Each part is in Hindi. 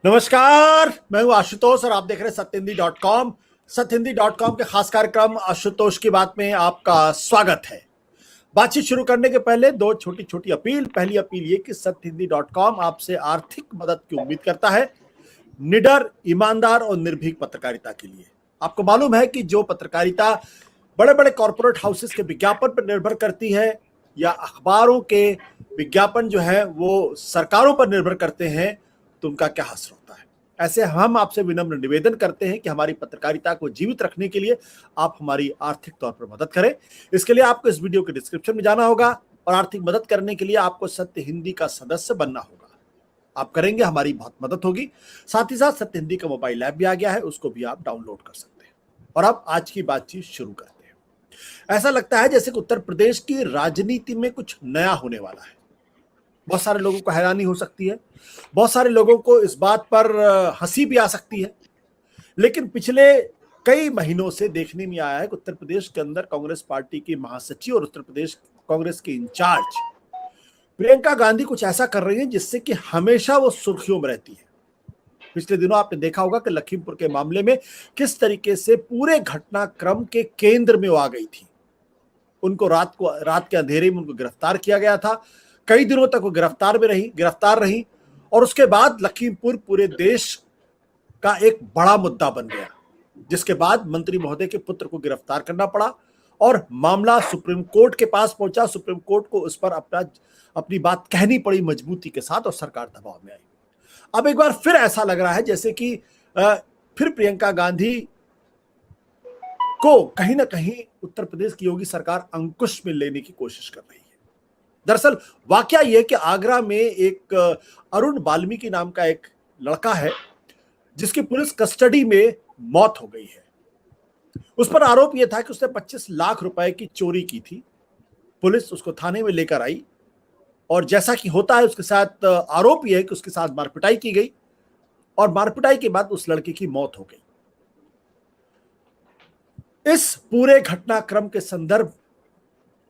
नमस्कार, मैं हूं आशुतोष और आप देख रहे हैं सत्यहिंदी.com। सत्यहिंदी.com के खास कार्यक्रम आशुतोष की बात में आपका स्वागत है। बातचीत शुरू करने के पहले दो छोटी छोटी अपील। पहली अपील ये कि सत्यहिंदी.com आपसे आर्थिक मदद की उम्मीद करता है, निडर, ईमानदार और निर्भीक पत्रकारिता के लिए। आपको मालूम है कि जो पत्रकारिता बड़े बड़े कॉर्पोरेट हाउसेस के विज्ञापन पर निर्भर करती है या अखबारों के विज्ञापन जो है वो सरकारों पर निर्भर करते हैं, तो उनका क्या हासिल होता है। ऐसे हम आपसे विनम्र निवेदन करते हैं कि हमारी पत्रकारिता को जीवित रखने के लिए आप हमारी आर्थिक तौर पर मदद करें। इसके लिए आपको इस वीडियो के डिस्क्रिप्शन में जाना होगा और आर्थिक मदद करने के लिए आपको सत्य हिंदी का सदस्य बनना होगा। आप करेंगे, हमारी बहुत मदद होगी। साथ ही साथ सत्य हिंदी का मोबाइल ऐप भी आ गया है, उसको भी आप डाउनलोड कर सकते हैं। और अब आज की बातचीत शुरू करते हैं। ऐसा लगता है जैसे कि उत्तर प्रदेश की राजनीति में कुछ नया होने वाला है। बहुत सारे लोगों को हैरानी हो सकती है, बहुत सारे लोगों को इस बात पर हंसी भी आ सकती है, लेकिन पिछले कई महीनों से देखने में आया है कि उत्तर प्रदेश के अंदर कांग्रेस पार्टी की महासचिव और उत्तर प्रदेश कांग्रेस के इंचार्ज प्रियंका गांधी कुछ ऐसा कर रही है जिससे कि हमेशा वो सुर्खियों में रहती है। पिछले दिनों आपने देखा होगा कि लखीमपुर के मामले में किस तरीके से पूरे घटनाक्रम के केंद्र में वो आ गई थी। उनको रात के अंधेरे में उनको गिरफ्तार किया गया था। कई दिनों तक वो गिरफ्तार रही और उसके बाद लखीमपुर पूरे देश का एक बड़ा मुद्दा बन गया, जिसके बाद मंत्री महोदय के पुत्र को गिरफ्तार करना पड़ा और मामला सुप्रीम कोर्ट के पास पहुंचा। सुप्रीम कोर्ट को उस पर अपनी बात कहनी पड़ी मजबूती के साथ और सरकार दबाव में आई। अब एक बार फिर ऐसा लग रहा है जैसे कि फिर प्रियंका गांधी को कहीं ना कहीं उत्तर प्रदेश की योगी सरकार अंकुश में लेने की कोशिश कर रही है। दरअसल वाकया यह कि आगरा में एक अरुण वाल्मीकि नाम का एक लड़का है जिसकी पुलिस कस्टडी में मौत हो गई है। उस पर आरोप यह था कि उसने 25 लाख रुपए की चोरी की थी। पुलिस उसको थाने में लेकर आई और जैसा कि होता है उसके साथ आरोप यह है कि उसके साथ मारपिटाई की गई और मारपिटाई के बाद उस लड़के की मौत हो गई। इस पूरे घटनाक्रम के संदर्भ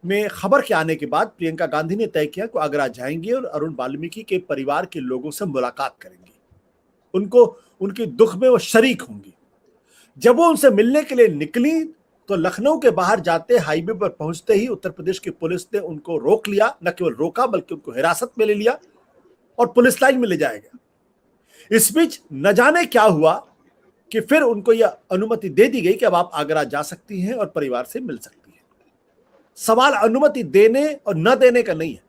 में खबर के आने के बाद प्रियंका गांधी ने तय किया कि आगरा जाएंगी और अरुण वाल्मीकि के परिवार के लोगों से मुलाकात करेंगी, उनको उनके दुख में वो शरीक होंगी। जब वो उनसे मिलने के लिए निकली तो लखनऊ के बाहर जाते हाईवे पर पहुंचते ही उत्तर प्रदेश की पुलिस ने उनको रोक लिया। न केवल रोका बल्कि उनको हिरासत में ले लिया और पुलिस लाइन में ले जाया गया। इस बीच न जाने क्या हुआ कि फिर उनको यह अनुमति दे दी गई कि अब आप आगरा जा सकती हैं और परिवार से मिल सकती हैं। सवाल अनुमति देने और न देने का नहीं है।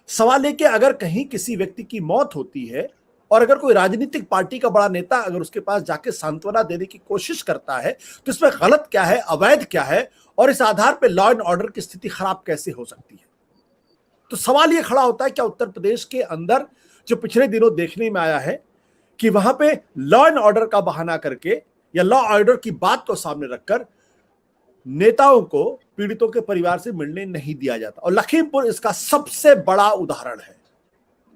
सवाल है कि अगर कहीं किसी व्यक्ति की मौत होती है और अगर कोई राजनीतिक पार्टी का बड़ा नेता अगर उसके पास जाके सांत्वना देने की कोशिश करता है तो इसमें गलत क्या है, अवैध क्या है और इस आधार पर लॉ एंड ऑर्डर की स्थिति खराब कैसे हो सकती है। तो सवाल यह खड़ा होता है क्या उत्तर प्रदेश के अंदर जो पिछले दिनों देखने में आया है कि वहां पे लॉ एंड ऑर्डर का बहाना करके या लॉ ऑर्डर की बात को सामने रखकर नेताओं को पीड़ितों के परिवार से मिलने नहीं दिया जाता। और लखीमपुर इसका सबसे बड़ा उदाहरण है।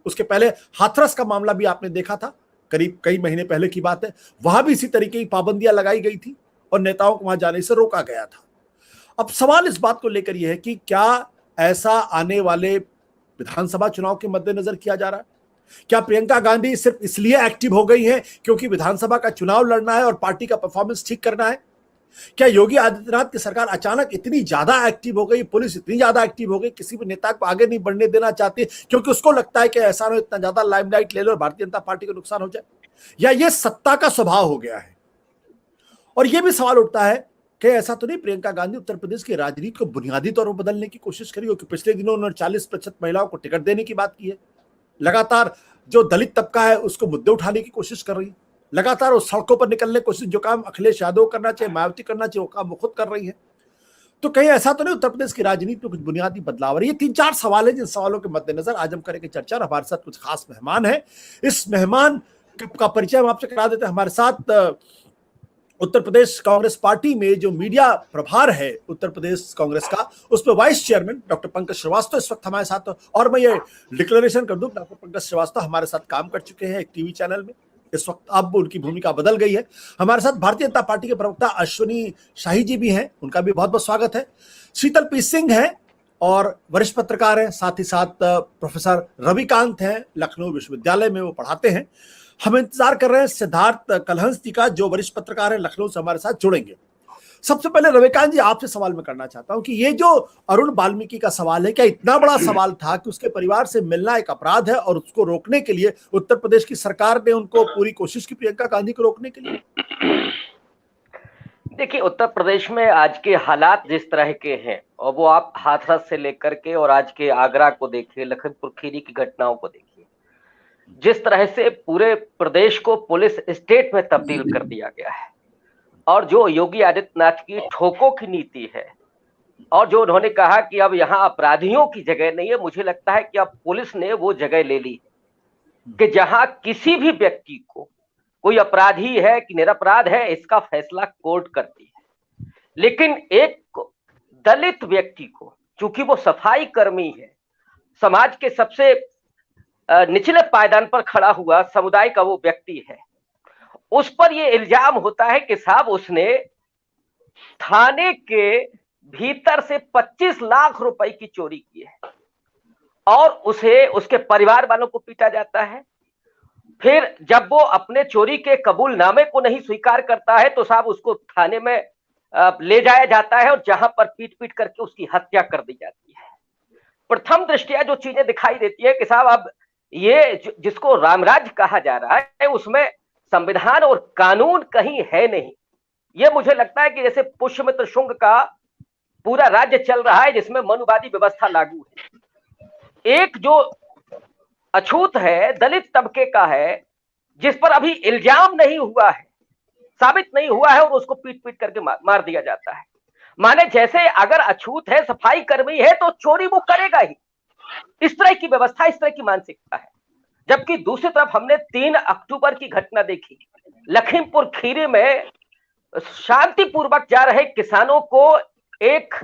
उसके पहले हाथरस का मामला भी आपने देखा था, करीब कई महीने पहले की बात है। वहां भी इसी तरीके की पाबंदियां लगाई गई थी और नेताओं को वहां जाने से रोका गया था। अब सवाल इस बात को लेकर यह है कि क्या ऐसा आने वाले विधानसभा चुनाव के मद्देनजर किया जा रहा है? क्या प्रियंका गांधी सिर्फ इसलिए एक्टिव हो गई है क्योंकि विधानसभा का चुनाव लड़ना है और पार्टी का परफॉर्मेंस ठीक करना है? क्या योगी आदित्यनाथ की सरकार अचानक इतनी ज्यादा एक्टिव हो गई, पुलिस इतनी ज्यादा एक्टिव हो गई, किसी भी नेता को आगे नहीं बढ़ने देना चाहती क्योंकि उसको लगता है कि ऐसा ना इतना ज्यादा लाइमलाइट ले लो और भारतीय जनता पार्टी को नुकसान हो जाए? या ये सत्ता का स्वभाव हो गया है? और यह भी सवाल उठता है कि ऐसा तो नहीं प्रियंका गांधी उत्तर प्रदेश की राजनीति को बुनियादी तौर पर बदलने की कोशिश करी हो? कि पिछले दिनों उन्होंने 40% महिलाओं को टिकट देने की बात की है। लगातार जो दलित तबका है उसको मुद्दे उठाने की कोशिश कर रही है। लगातार उस सड़कों पर निकलने की कोशिश, जो काम अखिलेश यादव करना चाहिए, मायावती करना चाहिए, वो काम वो खुद कर रही है। तो कहीं ऐसा तो नहीं उत्तर प्रदेश की राजनीति में कुछ बुनियादी बदलाव है? ये 3-4 सवाल है जिन सवालों के मद्देनजर आज हम करेंगे चर्चा। और हमारे साथ कुछ खास मेहमान है। इस मेहमान का परिचय हम आपसे करा देते हैं। हमारे साथ उत्तर प्रदेश कांग्रेस पार्टी में जो मीडिया प्रभार है उत्तर प्रदेश कांग्रेस का, उसमें vice chairman doctor Pankaj Shrivastava इस वक्त हमारे साथ। और मैं ये डिक्लेरेशन कर दूं, डॉक्टर पंकज श्रीवास्तव हमारे साथ काम कर चुके हैं एक टीवी चैनल में। इस वक्त अब उनकी भूमिका बदल गई है। हमारे साथ भारतीय जनता पार्टी के प्रवक्ता अश्विनी शाही जी भी हैं, उनका भी बहुत बहुत स्वागत है। शीतल पी सिंह है और वरिष्ठ पत्रकार हैं, साथ ही साथ प्रोफेसर रविकांत हैं, लखनऊ विश्वविद्यालय में वो पढ़ाते हैं। हम इंतजार कर रहे हैं सिद्धार्थ कलहंस जी का, जो वरिष्ठ पत्रकार हैं लखनऊ से हमारे साथ जुड़ेंगे। सबसे पहले रविकांत जी, आपसे सवाल मैं करना चाहता हूं कि ये जो अरुण वाल्मीकि का सवाल है, क्या इतना बड़ा सवाल था कि उसके परिवार से मिलना एक अपराध है और उसको रोकने के लिए उत्तर प्रदेश की सरकार ने उनको पूरी कोशिश की प्रियंका गांधी को रोकने के लिए? देखिए, उत्तर प्रदेश में आज के हालात जिस तरह के हैं, और वो आप हाथरस से लेकर के और आज के आगरा को देखिए, लखनपुर खीरी की घटनाओं को देखिए, जिस तरह से पूरे प्रदेश को पुलिस स्टेट में तब्दील कर दिया गया है, और जो योगी आदित्यनाथ की ठोकों की नीति है, और जो उन्होंने कहा कि अब यहाँ अपराधियों की जगह नहीं है, मुझे लगता है कि अब पुलिस ने वो जगह ले ली कि जहां किसी भी व्यक्ति को कोई अपराधी है कि निरपराध है, इसका फैसला कोर्ट करती है। लेकिन एक दलित व्यक्ति को, चूंकि वो सफाई कर्मी है, समाज के सबसे निचले पायदान पर खड़ा हुआ समुदाय का वो व्यक्ति है, उस पर ये इल्जाम होता है कि साहब उसने थाने के भीतर से 25 लाख रुपए की चोरी की है, और उसे उसके परिवार वालों को पीटा जाता है। फिर जब वो अपने चोरी के कबूलनामे को नहीं स्वीकार करता है तो साहब उसको थाने में ले जाया जाता है, और जहां पर पीट पीट करके उसकी हत्या कर दी जाती है। प्रथम दृष्टया जो चीजें दिखाई देती है कि साहब अब ये जिसको रामराज्य कहा जा रहा है, उसमें संविधान और कानून कहीं है नहीं। ये मुझे लगता है कि जैसे पुष्यमित्र शुंग का पूरा राज्य चल रहा है जिसमें मनुवादी व्यवस्था लागू है। एक जो अछूत है, दलित तबके का है, जिस पर अभी इल्जाम नहीं हुआ है, साबित नहीं हुआ है, और उसको पीट पीट करके मार दिया जाता है। माने जैसे अगर अछूत है, सफाई कर्मी है, तो चोरी वो करेगा ही। इस तरह की व्यवस्था, इस तरह की मानसिकता है। जबकि दूसरी तरफ हमने 3 अक्टूबर की घटना देखी, लखीमपुर खीरी में शांतिपूर्वक जा रहे किसानों को एक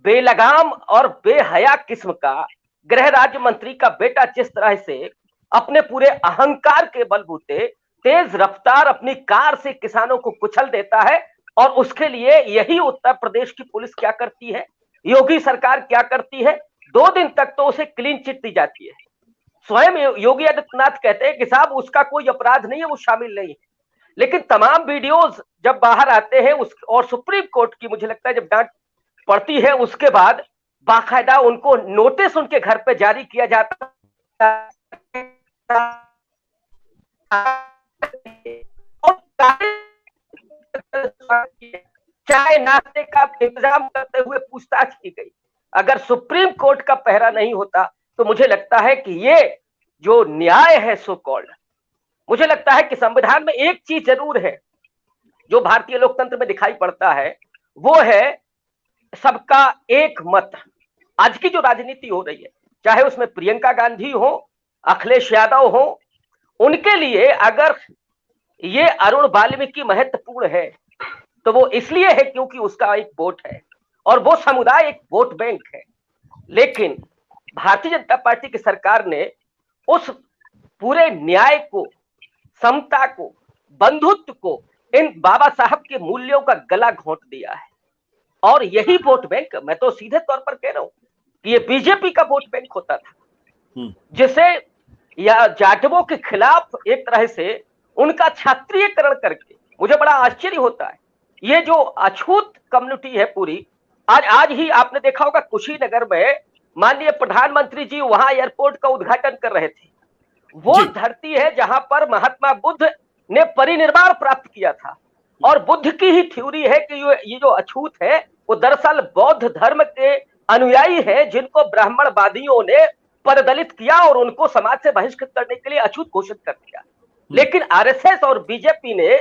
बेलगाम और बेहया किस्म का गृह राज्य मंत्री का बेटा जिस तरह से अपने पूरे अहंकार के बलबूते तेज रफ्तार अपनी कार से किसानों को कुचल देता है, और उसके लिए यही उत्तर प्रदेश की पुलिस क्या करती है, योगी सरकार क्या करती है, 2 दिन तक तो उसे क्लीन चिट दी जाती है। स्वयं योगी आदित्यनाथ कहते हैं कि साहब उसका कोई अपराध नहीं है, वो शामिल नहीं है। लेकिन तमाम वीडियोज जब बाहर आते हैं और सुप्रीम कोर्ट की मुझे लगता है जब डांट पड़ती है, उसके बाद बाकायदा उनको नोटिस उनके घर पे जारी किया जाता चाय नाश्ते का इंतजाम करते हुए पूछताछ की गई। अगर सुप्रीम कोर्ट का पहरा नहीं होता तो मुझे लगता है कि ये जो न्याय है सो कॉल्ड, मुझे लगता है कि संविधान में एक चीज जरूर है जो भारतीय लोकतंत्र में दिखाई पड़ता है, वो है सबका एक मत। आज की जो राजनीति हो रही है, चाहे उसमें प्रियंका गांधी हो, अखिलेश यादव हो, उनके लिए अगर ये अरुण वाल्मीकि महत्वपूर्ण है तो वो इसलिए है क्योंकि उसका एक वोट है और वो समुदाय एक वोट बैंक है। लेकिन भारतीय जनता पार्टी की सरकार ने उस पूरे न्याय को, समता को, बंधुत्व को, इन बाबा साहब के मूल्यों का गला घोंट दिया है। और यही वोट बैंक, मैं तो सीधे तौर पर कह रहा हूं कि ये बीजेपी का वोट बैंक होता था, जिसे या जाटवों के खिलाफ एक तरह से उनका क्षत्रियकरण करके, मुझे बड़ा आश्चर्य होता है, ये जो अछूत कम्युनिटी है पूरी, आज ही आपने देखा होगा कुशीनगर में माननीय प्रधानमंत्री जी वहां एयरपोर्ट का उद्घाटन कर रहे थे। वो धरती है जहां पर महात्मा बुद्ध ने परिनिर्वाण प्राप्त किया था, और बुद्ध की ही थ्योरी है कि ये जो अछूत है वो दरअसल बौद्ध धर्म के अनुयायी है, जिनको ब्राह्मणवादियों ने परदलित किया और उनको समाज से बहिष्कृत करने के लिए अछूत घोषित कर दिया। लेकिन आरएसएस और बीजेपी ने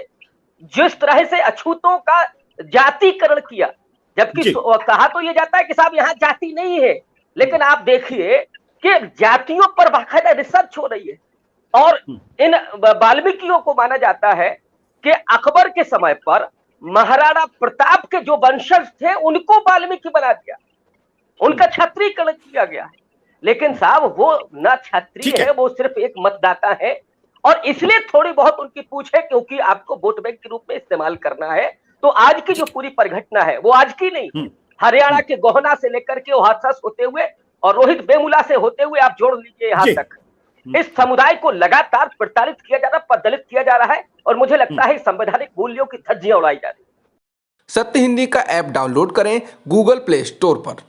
जिस तरह से अछूतों का जातिकरण किया, जबकि कहा तो ये जाता है कि साहब यहाँ जाति नहीं है, लेकिन आप देखिए कि जातियों पर बाकायदा रिसर्च हो रही है। और इन वाल्मीकियों को माना जाता है कि अकबर के समय पर महाराणा प्रताप के जो वंशज थे उनको वाल्मीकि बना दिया, उनका क्षत्रियकरण किया गया है। लेकिन साहब वो न क्षत्रिय है, वो सिर्फ एक मतदाता है, और इसलिए थोड़ी बहुत उनकी पूछ है क्योंकि आपको वोट बैंक के रूप में इस्तेमाल करना है। तो आज की जो पूरी परिघटना है वो आज की नहीं, हरियाणा के गोहना से लेकर के वो हाथरस होते हुए और रोहित वेमुला से होते हुए आप जोड़ लीजिए यहाँ जी। तक। इस समुदाय को लगातार प्रताड़ित किया जा रहा है, प्रदलित किया जा रहा है और मुझे लगता है संवैधानिक मूल्यों की धज्जियां उड़ाई जा रही है। सत्य हिंदी का ऐप डाउनलोड करें गूगल प्ले स्टोर पर।